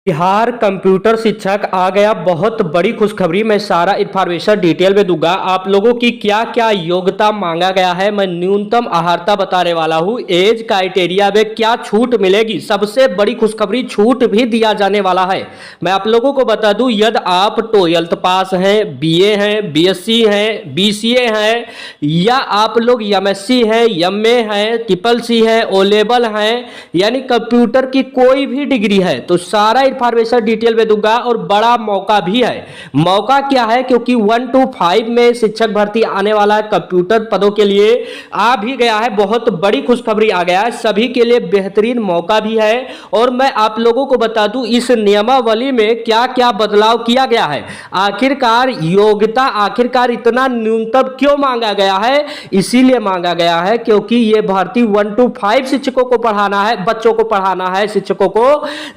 Bihar computer शिक्षक आ गया बहुत बड़ी खुशखबरी। मैं सारा इन्फॉर्मेशन डिटेल में दूंगा। आप लोगों की क्या क्या योग्यता मांगा गया है, मैं न्यूनतम अर्हता बताने वाला हूं। एज क्राइटेरिया में क्या छूट मिलेगी, सबसे बड़ी खुशखबरी, छूट भी दिया जाने वाला है। मैं आप लोगों को बता दूं, यदि आप 12th पास हैं, बीए हैं, बीएससी हैं, बीसीए हैं, या आप लोग एमएससी है, एमए है, ट्रिपल सी है, ओ लेवल है, यानी कंप्यूटर की कोई भी डिग्री है, तो सारा इंफॉर्मेशन डिटेल में दूंगा। और बड़ा मौका भी है। मौका क्या है, क्योंकि 1 to 5 में शिक्षक भर्ती आने वाला है, कंप्यूटर पदों के लिए आ भी गया है। बहुत बड़ी खुशखबरी आ गया है, सभी के लिए बेहतरीन मौका भी है। और मैं आप लोगों को बता दूं, इस नियमावली में क्या क्या बदलाव किया गया है। आखिरकार योग्यता आखिरकार इतना न्यूनतम क्यों मांगा गया है? इसीलिए मांगा गया है क्योंकि यह भर्ती 1 to 5 शिक्षकों को पढ़ाना है, बच्चों को पढ़ाना है, शिक्षकों को।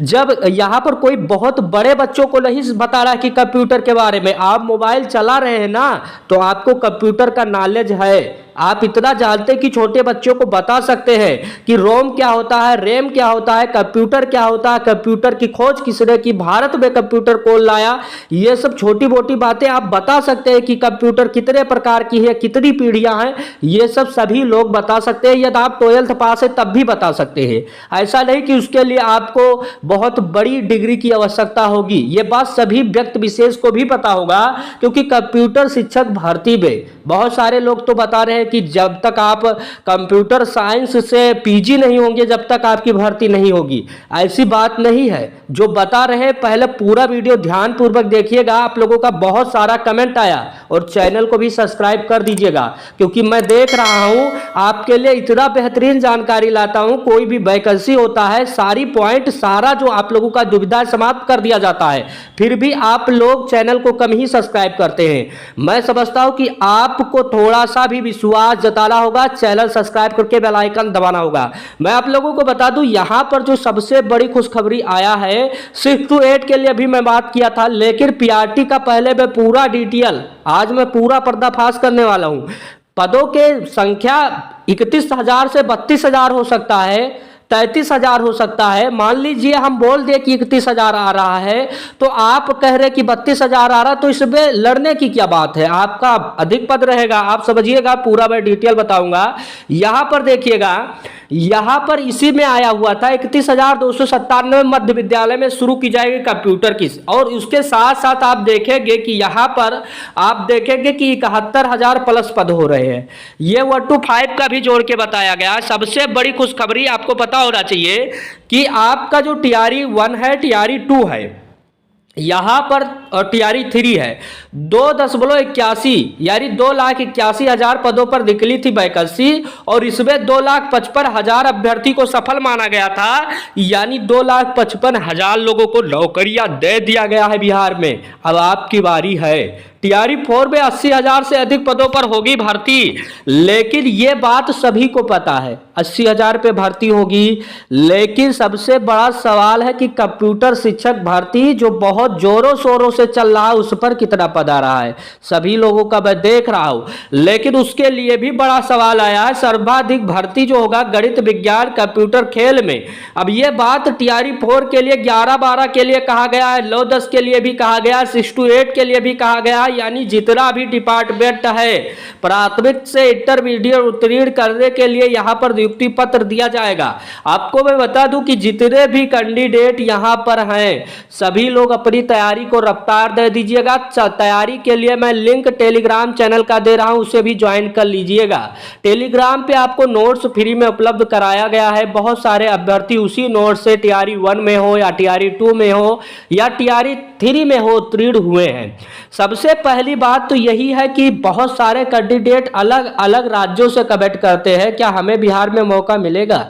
जब यहां पर कोई बहुत बड़े बच्चों को नहीं बता रहा कि कंप्यूटर के बारे में, आप मोबाइल चला रहे हैं ना, तो आपको कंप्यूटर का नॉलेज है। आप इतना जानते हैं कि छोटे बच्चों को बता सकते हैं कि रोम क्या होता है, रैम क्या होता है, कंप्यूटर क्या होता है, कंप्यूटर की खोज किसने की, भारत में कंप्यूटर कौन लाया, ये सब छोटी मोटी बातें आप बता सकते हैं कि कंप्यूटर कितने प्रकार की है, कितनी पीढ़ियां हैं, ये सब सभी लोग बता सकते हैं। यदि आप 12th पास है तब भी बता सकते हैं। ऐसा नहीं कि उसके लिए आपको बहुत बड़ी डिग्री की आवश्यकता होगी। ये बात सभी व्यक्ति विशेष को भी पता होगा, क्योंकि कंप्यूटर शिक्षक भर्ती में बहुत सारे लोग तो बता रहे हैं कि जब तक आप कंप्यूटर साइंस से पीजी नहीं होंगे, जब तक आपकी भर्ती नहीं होगी। ऐसी बात नहीं है। जो बता रहे हैं, पहले पूरा वीडियो ध्यानपूर्वक देखिएगा। आप लोगों का बहुत सारा कमेंट आया, और चैनल को भी सब्सक्राइब कर दीजिएगा, क्योंकि मैं देख रहा हूं आपके लिए इतना बेहतरीन जानकारी लाता हूं। कोई भी वैकेंसी होता है, सारी पॉइंट, सारा जो आप लोगों का दुविधा समाप्त कर दिया जाता है, फिर भी आप लोग चैनल को कम ही सब्सक्राइब करते हैं। मैं समझता हूं कि आपको थोड़ा सा भी विश्वास जताना होगा, चैनल सब्सक्राइब करके बेल आइकन दबाना होगा। मैं आप लोगों को बता दूं, यहां पर जो सबसे बड़ी खुशखबरी आया है, 6 to 8 के लिए भी मैं बात किया था, लेकिन पीआरटी का पहले मैं पूरा डिटेल आज मैं पूरा पर्दाफाश करने वाला हूं। पदों के संख्या 31,000 से 32,000 हो सकता है, 33,000 हो सकता है। मान लीजिए हम बोल दे कि 31,000 आ रहा है, तो आप कह रहे कि 32,000 आ रहा, तो इसमें लड़ने की क्या बात है? आपका अधिक पद रहेगा। आप समझिएगा, पूरा मैं डिटेल बताऊंगा। यहां पर देखिएगा, यहां पर इसी में आया हुआ था 31,297 मध्य विद्यालय में शुरू की जाएगी कंप्यूटर की। और उसके साथ साथ आप देखेंगे कि यहां पर आप देखेंगे कि 71,000 प्लस पद हो रहे हैं। ये 1 to 5 का भी जोड़ के बताया गया। सबसे बड़ी खुशखबरी आपको पता होना चाहिए कि आपका जो टीआरई 1 है, टीआरई 2 है, यहां पर टीआरई 3 है। 2.81 यानी 2,81,000 पदों पर निकली थी वैकेंसी, और इसमें 2,55,000 अभ्यर्थी को सफल माना गया था, यानी 2,55,000 लोगों को नौकरियां दे दिया गया है बिहार में। अब आपकी बारी है। टीआरई 4 में 80,000 से अधिक पदों पर होगी भर्ती, लेकिन यह बात सभी को पता है 80,000 पे भर्ती होगी। लेकिन सबसे बड़ा सवाल है कि कंप्यूटर शिक्षक भर्ती जो बहुत जोरों शोरों से चल रहा है, उस पर कितना पद आ रहा है, सभी लोगों का मैं देख रहा हूं। लेकिन उसके लिए भी बड़ा सवाल आया है, सर्वाधिक भर्ती जो होगा गणित, विज्ञान, कंप्यूटर, खेल में। अब यह बात टीआरई 4 के लिए 11-12 के लिए कहा गया है, 9-10 के लिए भी कहा गया, 6 to 8 के लिए भी कहा गया, यानी जितना भी डिपार्टमेंट है, प्राथमिक से इंटरमीडिएट उत्तीर्ण करने के लिए यहां पर नियुक्ति पत्र दिया जाएगा। आपको मैं बता दूं कि जितने भी कैंडिडेट यहां पर हैं, सभी लोग अपनी तैयारी को रफ्तार दे दीजिएगा। तैयारी के लिए मैं लिंक टेलीग्राम चैनल का दे रहा हूं, उसे भी ज्वाइन कर लीजिएगा। टेलीग्राम पे आपको नोट्स फ्री में उपलब्ध कराया गया है। बहुत सारे अभ्यर्थी उसी नोट से टीआरई 1 में हो, या टीआरई 2 में हो, या टीआरई 3 में हो, उत्तीर्ण हुए हैं। सबसे पहली बात तो यही है कि बहुत सारे कैंडिडेट अलग अलग राज्यों से कमेंट करते हैं, क्या हमें बिहार में मौका मिलेगा?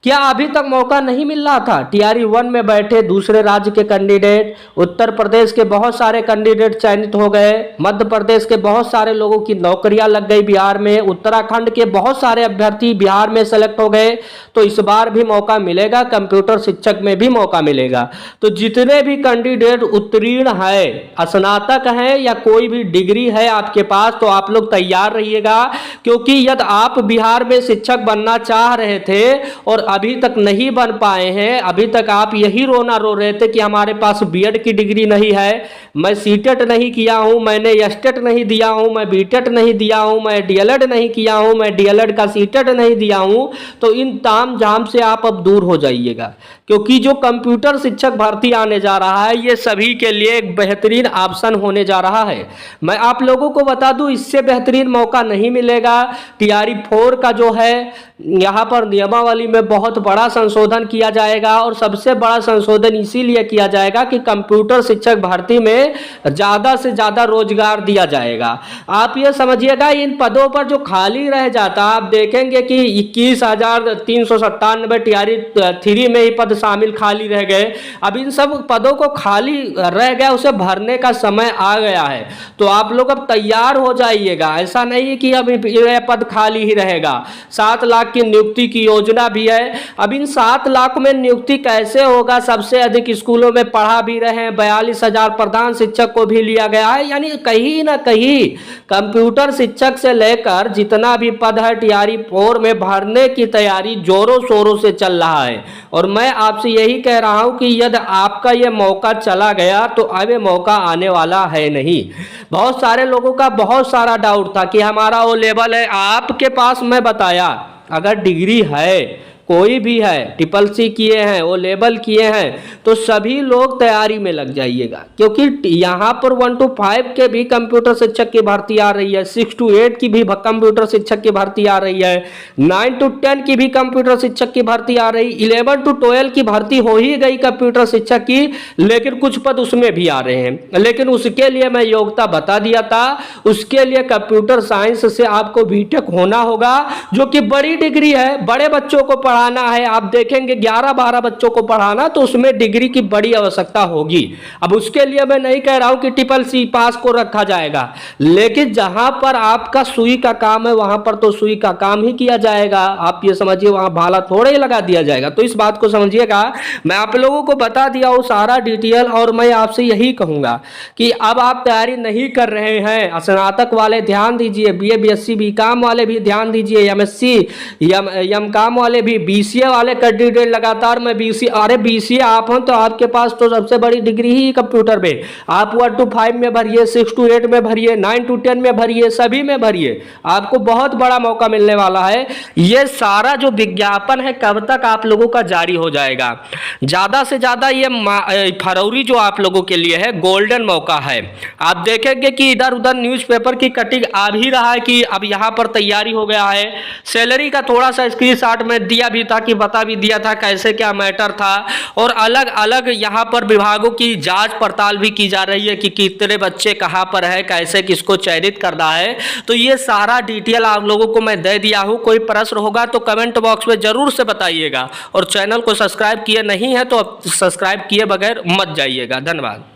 क्या अभी तक मौका नहीं मिल रहा था? टीआरई 1 में बैठे दूसरे राज्य के कैंडिडेट, उत्तर प्रदेश के बहुत सारे कैंडिडेट चयनित हो गए, मध्य प्रदेश के बहुत सारे लोगों की नौकरियां लग गई बिहार में, उत्तराखंड के बहुत सारे अभ्यर्थी बिहार में सेलेक्ट हो गए। तो इस बार भी मौका मिलेगा, कंप्यूटर शिक्षक में भी मौका मिलेगा। तो जितने भी कैंडिडेट उत्तीर्ण है, स्नातक है या कोई भी डिग्री है आपके पास, तो आप लोग तैयार रहिएगा। क्योंकि यदि आप बिहार में शिक्षक बनना चाह रहे थे और अभी तक नहीं बन पाए हैं, अभी तक आप यही रोना रो रहे थे कि हमारे पास बीएड की डिग्री नहीं है, मैं सीटेट नहीं किया हूं, मैंने एसटेट नहीं दिया हूं, मैं बीटेट नहीं दिया हूं, मैं डीएलएड नहीं किया हूं, मैं डीएलएड का सीटेट नहीं दिया हूं, तो इन ताम झाम से आप अब दूर हो जाइएगा, क्योंकि जो कंप्यूटर शिक्षक भर्ती आने जा रहा है ये सभी के लिए एक बेहतरीन ऑप्शन होने जा रहा है। मैं आप लोगों को बता दूं, इससे बेहतरीन मौका नहीं मिलेगा। टीआरई 4 का जो है यहाँ पर नियमावली में बहुत बड़ा संशोधन किया जाएगा, और सबसे बड़ा संशोधन इसीलिए किया जाएगा कि कंप्यूटर शिक्षक भर्ती में ज़्यादा से ज़्यादा रोजगार दिया जाएगा। आप ये समझिएगा, इन पदों पर जो खाली रह जाता, आप देखेंगे कि 21,397 टीआरई 3 में ही पद शामिल खाली रह गए। अब इन सब पदों को खाली रह गया, उसे भरने का समय आ गया है, तो आप लोग अब तैयार हो जाइएगा। ऐसा नहीं है कि अब यह पद खाली ही रहेगा। 7 लाख की नियुक्ति की योजना भी है। अब इन 7 लाख में नियुक्ति कैसे होगा? सबसे अधिक स्कूलों में पढ़ा भी रहे हैं, 42,000 प्रधान शिक्षक को भी लिया गया है। यानी कहीं ना कहीं कंप्यूटर शिक्षक से लेकर जितना भी पद है टीआरई 4 में भरने की तैयारी जोरों शोरों से चल रहा है। और मैं आपसे यही कह रहा हूं कि यदि आपका यह मौका चला गया तो अब ये मौका आने वाला है नहीं। बहुत सारे लोगों का बहुत सारा डाउट था कि हमारा वो लेवल है। आपके पास मैं बताया, अगर डिग्री है, कोई भी है, CCC किए हैं, वो लेवल किए हैं, तो सभी लोग तैयारी में लग जाइएगा, क्योंकि यहाँ पर 1 to 5 के भी कंप्यूटर शिक्षक की भर्ती आ रही है, 6 to 8 की भी कंप्यूटर शिक्षक की भर्ती आ रही है, 9 to 10 की भी कंप्यूटर शिक्षक की भर्ती आ रही, 11 to 12 की भर्ती हो ही गई कंप्यूटर शिक्षक की, लेकिन कुछ पद उसमें भी आ रहे हैं। लेकिन उसके लिए मैं योग्यता बता दिया था, उसके लिए कंप्यूटर साइंस से आपको बीटेक होना होगा, जो कि बड़ी डिग्री है, बड़े बच्चों को पढ़ाना है। आप देखेंगे 11-12 बच्चों को पढ़ाना, तो उसमें डिग्री की बड़ी आवश्यकता होगी। अब उसके लिए मैं नहीं कह रहा हूं कि CCC पास को रखा जाएगा, लेकिन जहां पर आपका सुई का काम है वहां पर तो सुई का काम ही किया जाएगा। आप ये समझिए, वहां भाला थोड़े ही लगा दिया जाएगा। तो इस बात को समझिएगा। मैं आप लोगों को बता दिया हूं सारा डिटेल, और मैं आपसे यही कहूंगा कि अब आप तैयारी नहीं कर रहे हैं, स्नातक वाले ध्यान दीजिए, BA BSc BCom वाले भी ध्यान दीजिए, MSc MCom वाले भी, BCA वाले कैंडिडेट लगातार मैं अरे BCA आप हैं तो आपके पास तो सबसे बड़ी डिग्री ही कंप्यूटर में। आप 1 to 5 में भरिए, 6 to 8 में भरिए, 9 to 10 में भरिए, सभी में भरिए, आपको बहुत बड़ा मौका मिलने वाला है। ये सारा जो विज्ञापन है कब तक आप लोगों का जारी हो जाएगा? ज़्यादा से ज़्यादा ये फरवरी जो आप लोगों के लिए है गोल्डन मौका है। आप देखेंगे कि इधर उधर न्यूज़पेपर की कटिंग आ भी रहा है कि अब यहाँ पर तैयारी हो गया है। सैलरी का थोड़ा सा स्क्रीनशॉट में दिया भी था, कि बता भी दिया था कैसे क्या मैटर था, और अलग अलग यहाँ पर विभागों की जांच पड़ताल भी की जा रही है कि कितने बच्चे कहाँ पर है, कैसे किसको चयनित करना है। तो ये सारा डिटेल आप लोगों को मैं दे दिया हूँ। कोई प्रश्न होगा तो कमेंट बॉक्स में जरूर से बताइएगा, और चैनल को सब्सक्राइब किए नहीं है तो सब्सक्राइब किए बगैर मत जाइएगा। धन्यवाद।